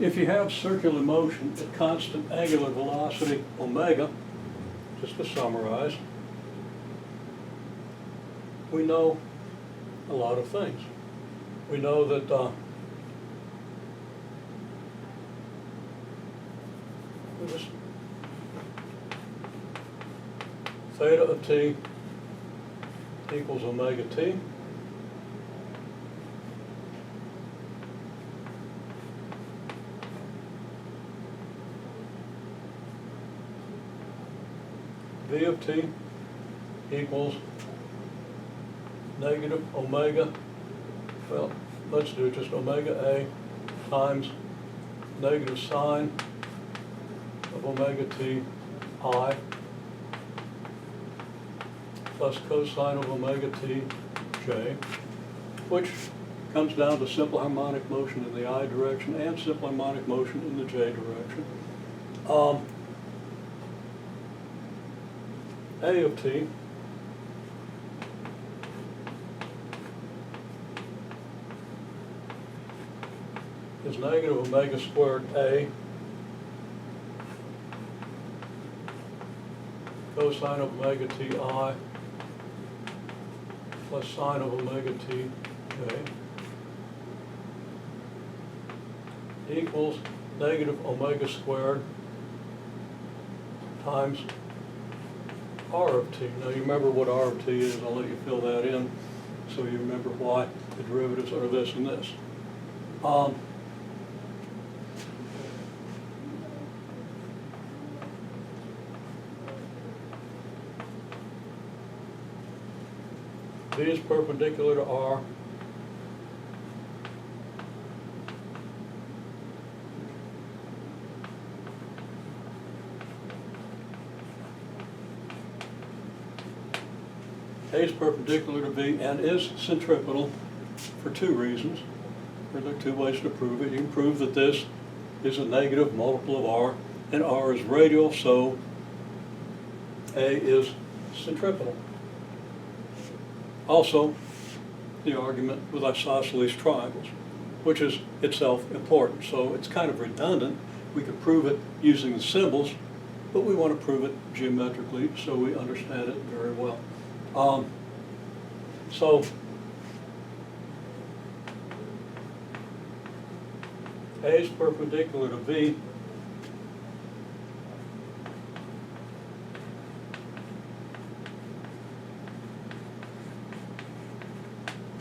if you have circular motion at constant angular velocity omega, just to summarize, we know a lot of things. We know that theta of t equals omega t. V of t equals negative omega, well, let's do just omega a times negative sine of omega t I plus cosine of omega t j, which comes down to simple harmonic motion in the I direction and simple harmonic motion in the j direction. A of t is negative omega squared a cosine of omega t I plus sine of omega t j equals negative omega squared times r of t. Now you remember what r of t is. I'll let you fill that in so you remember why the derivatives are this and this. V is perpendicular to r. A is perpendicular to V and is centripetal for two reasons. There are two ways to prove it. You can prove that this is a negative multiple of R, and R is radial, so A is centripetal. Also, the argument with isosceles triangles, which is itself important. So it's kind of redundant. We could prove it using the symbols, but we want to prove it geometrically so we understand it very well. So A is perpendicular to V.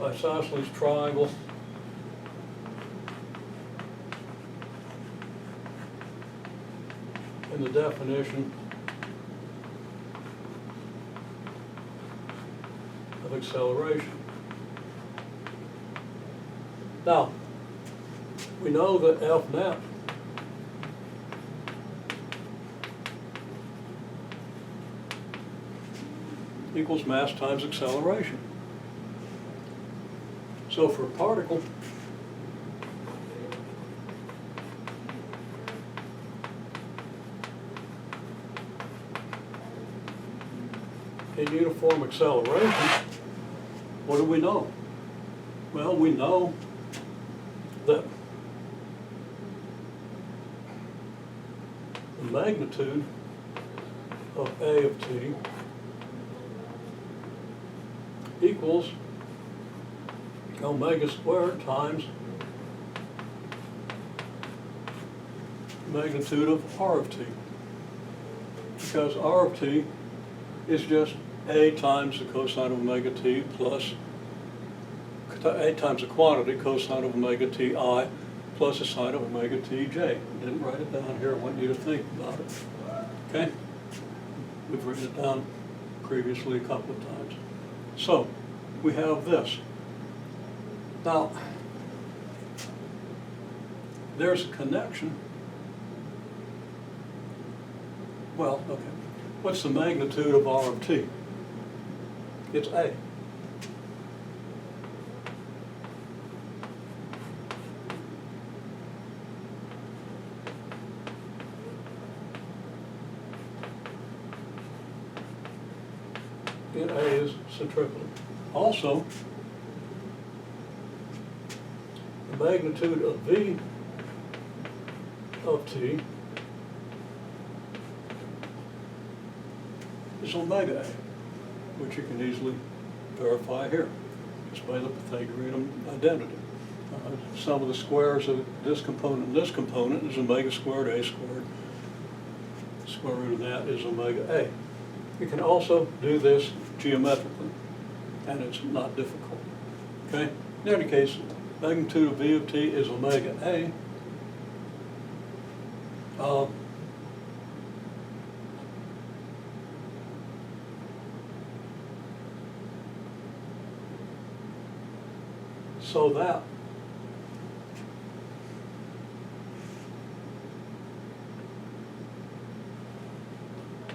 Isosceles triangle in the definition of acceleration. Now, we know that F net equals mass times acceleration. So for a particle, in uniform acceleration, what do we know? Well, we know that the magnitude of A of t equals omega squared times magnitude of R of t, because R of t is just A times the cosine of omega t plus A times the quantity cosine of omega t I plus the sine of omega t j. I didn't write it down here. I want you to think about it. Okay? We've written it down previously a couple of times. So we have this. Now, there's a connection. Well, okay. What's the magnitude of R of t? It's A. And A is centripetal. Also, the magnitude of V of t is omega a, which you can easily verify here, just by the Pythagorean identity. Sum of the squares of this component and this component is omega squared a squared. Square root of that is omega a. You can also do this geometrically, and it's not difficult. Okay? In any case, magnitude of v of t is omega a. So that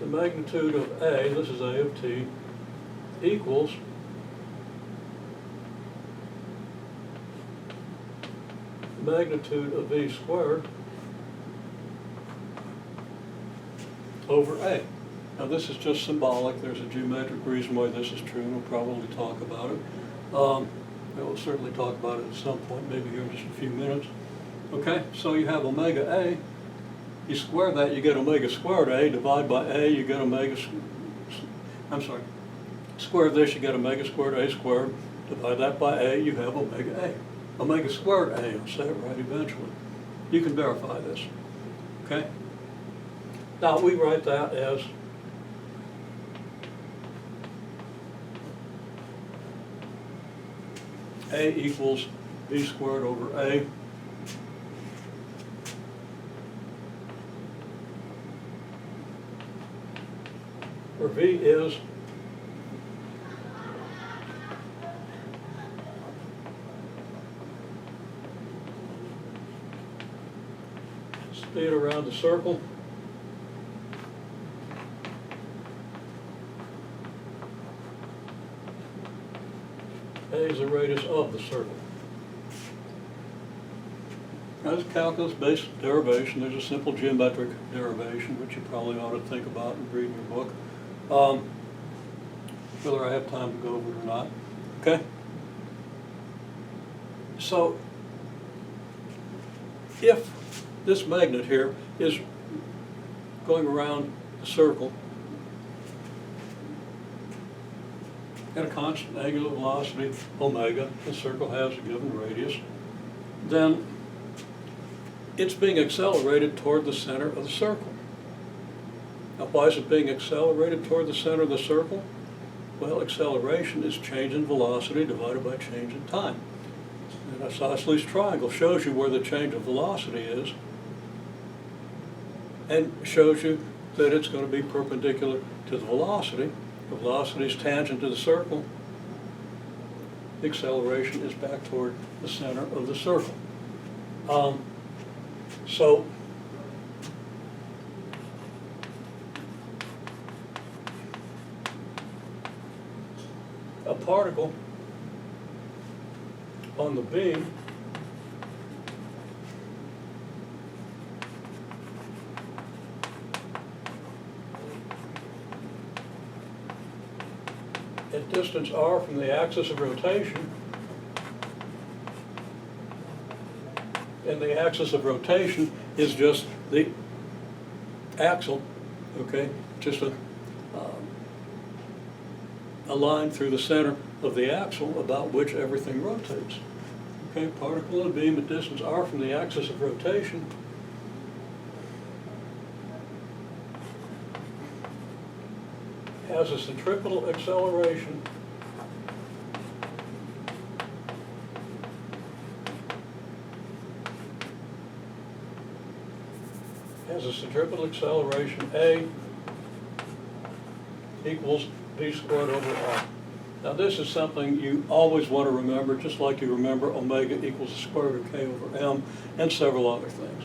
the magnitude of a, this is a of t, equals magnitude of v squared over a. Now this is just symbolic. There's a geometric reason why this is true, and we'll probably talk about it. We'll certainly talk about it at some point, maybe here in just a few minutes. Okay, so you have omega a. You square that, you get omega squared a. Divide by a, you get omega, square this, you get omega squared a squared. Divide that by a, you have omega a. Omega squared a, I'll say it right eventually. You can verify this, okay? Now we write that as a equals v squared over a where v is speed around the circle, a is the radius of the circle. As a calculus-based derivation, there's a simple geometric derivation, which you probably ought to think about and read in your book. Whether I have time to go over it or not. Okay? So, if this magnet here is going around the circle at a constant angular velocity, omega, the circle has a given radius, then it's being accelerated toward the center of the circle. Now, why is it being accelerated toward the center of the circle? Well, acceleration is change in velocity divided by change in time. And isosceles triangle shows you where the change of velocity is and shows you that it's going to be perpendicular to the velocity. The velocity is tangent to the circle. The acceleration is back toward the center of the circle. So a particle on the beam at distance r from the axis of rotation, and the axis of rotation is just the axle, okay, just a line through the center of the axle about which everything rotates. Okay, particle in a beam at distance r from the axis of rotation has a centripetal acceleration A equals v squared over r. Now this is something you always want to remember, just like you remember omega equals the square root of k over m, and several other things,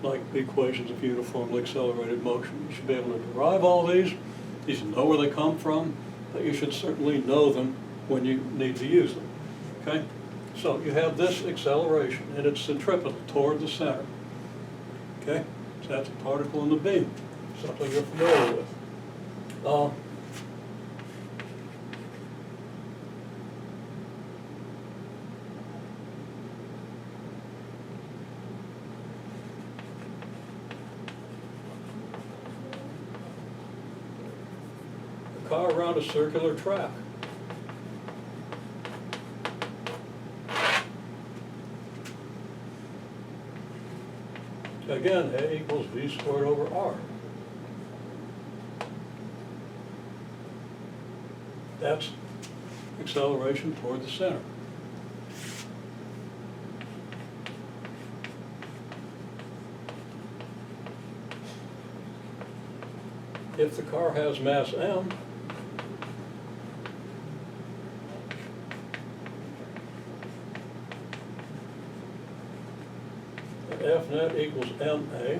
like the equations of uniformly accelerated motion. You should be able to derive all these. You should know where they come from, but you should certainly know them when you need to use them. Okay? So you have this acceleration, and it's centripetal toward the center. Okay? So that's a particle in the beam, something you're familiar with. car around a circular track. Again, A equals V squared over R. That's acceleration toward the center. If the car has mass m, F net equals ma.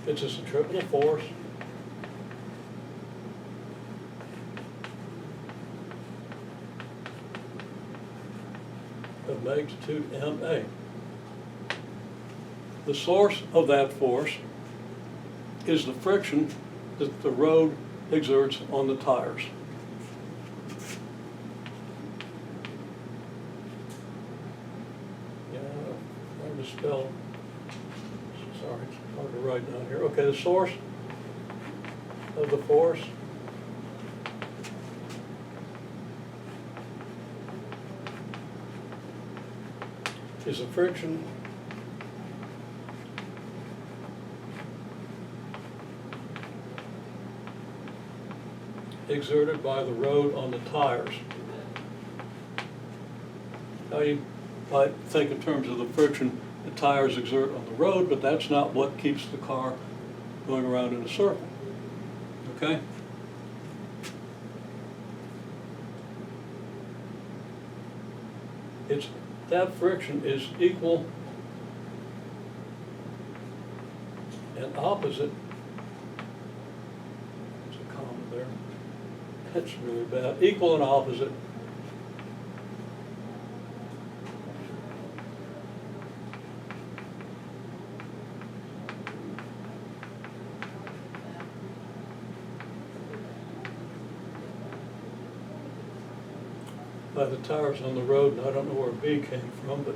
It's a centripetal force. Of magnitude ma. The source of that force is the friction that the road exerts on the tires. Yeah, hard to spell. Sorry, it's hard to write down here. Okay, the source of the force is the friction exerted by the road on the tires. Now you might think in terms of the friction the tires exert on the road, but that's not what keeps the car going around in a circle. Okay? That friction is equal and opposite. There's a comma there. That's really bad. Equal and opposite by the tires on the road, and I don't know where B came from, but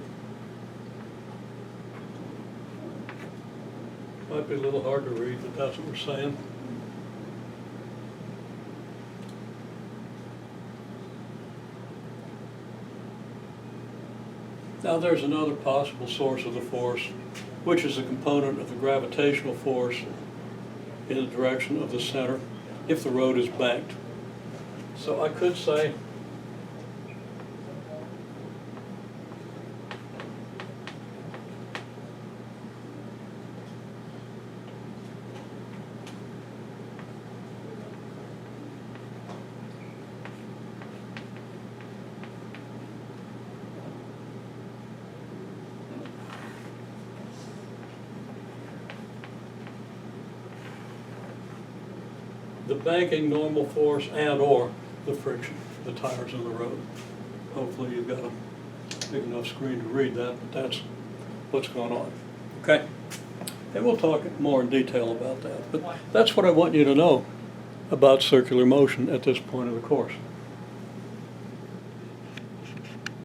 might be a little hard to read, but that's what we're saying. Now there's another possible source of the force, which is a component of the gravitational force in the direction of the center if the road is banked. So I could say the banking normal force and or the friction, the tires on the road. Hopefully you've got a big enough screen to read that, but that's what's going on. Okay? And we'll talk more in detail about that. But that's what I want you to know about circular motion at this point of the course.